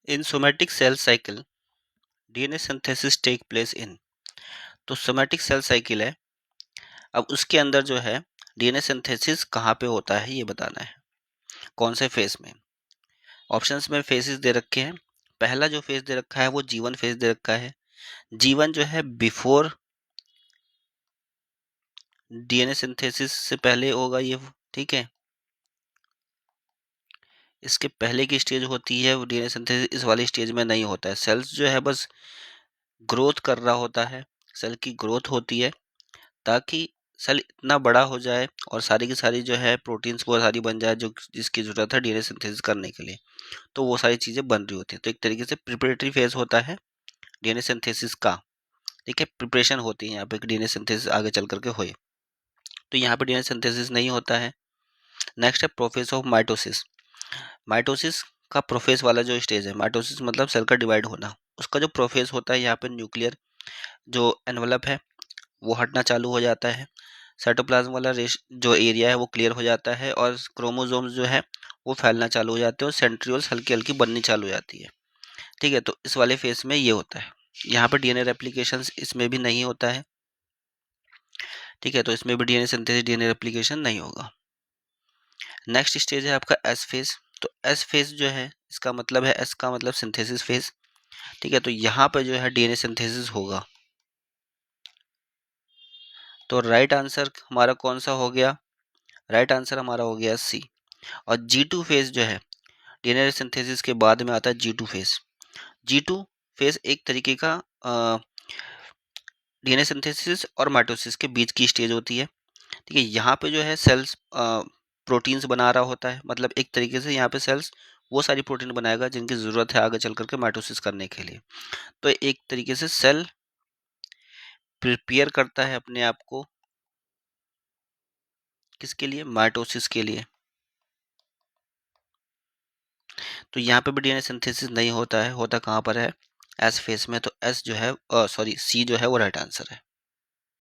In somatic cell cycle DNA synthesis take place in. तो somatic cell cycle है, अब उसके अंदर जो है डीएनए सिंथेसिस कहाँ पे होता है ये बताना है, कौन से फेज में। ऑप्शंस में फेजेस दे रखे हैं। पहला जो फेज दे रखा है वो G1 फेज दे रखा है। G1 जो है बिफोर डीएनए सिंथेसिस से पहले होगा ये, ठीक है। इसके पहले की स्टेज होती है वो डीएनए सिंथेसिस, इस वाली स्टेज में नहीं होता है। सेल्स जो है बस ग्रोथ कर रहा होता है, सेल की ग्रोथ होती है ताकि सेल इतना बड़ा हो जाए और सारी की सारी जो है प्रोटीन्स वो सारी बन जाए जो जिसकी ज़रूरत है डीएनए सिंथेसिस करने के लिए। तो वो सारी चीज़ें बन रही होती हैं। तो एक तरीके से प्रिपरेटरी फेज होता है डीएनए सिंथेसिस का, ठीक है। प्रिपरेशन होती है यहाँ पे डीएनए सिंथेसिस आगे चल करके होए। तो यहाँ पे डीएनए सिंथेसिस नहीं होता है। नेक्स्ट है प्रोफेस ऑफ माइटोसिस। माइटोसिस का प्रोफेस वाला जो स्टेज है, माइटोसिस मतलब सेल का डिवाइड होना, उसका जो प्रोफेस होता है यहाँ पे न्यूक्लियर जो एनवलप है वो हटना चालू हो जाता है। साइटोप्लाज्म वाला रेश जो एरिया है वो क्लियर हो जाता है और क्रोमोसोम्स जो है वो फैलना चालू हो जाते हैं और सेंट्रियोल्स हल्की हल्की बननी चालू हो जाती है, ठीक है। तो इस वाले फेज में ये होता है। यहाँ पे डीएनए रेप्लिकेशन इसमें भी नहीं होता है, ठीक है। तो इसमें भी डीएनए सिंथेसिस डीएनए रेप्लिकेशन नहीं होगा। नेक्स्ट स्टेज है आपका एस फेज। तो एस फेज जो है इसका मतलब है, एस का मतलब सिंथेसिस फेज, ठीक है। तो यहाँ पे जो है डीएनए सिंथेसिस होगा। तो राइट आंसर हमारा कौन सा हो गया? राइट आंसर हमारा हो गया सी। और G2 फेज जो है डीएनए सिंथेसिस के बाद में आता है G2 फेज। G2 फेज एक तरीके का डीएनए सिंथेसिस और माइटोसिस के बीच की स्टेज होती है, ठीक है। यहाँ पे जो है सेल्स प्रोटीन्स बना रहा होता है, मतलब एक तरीके से यहाँ पे सेल्स वो सारी प्रोटीन बनाएगा जिनकी ज़रूरत है आगे चल करके माइटोसिस करने के लिए। तो एक तरीके से सेल प्रिपेयर करता है अपने आप को किसके लिए? माइटोसिस के लिए। तो यहाँ पे भी डीएनए सिंथेसिस नहीं होता है, होता कहाँ पर है? एस फेस में। तो एस जो है सॉरी सी जो है वो राइट आंसर है।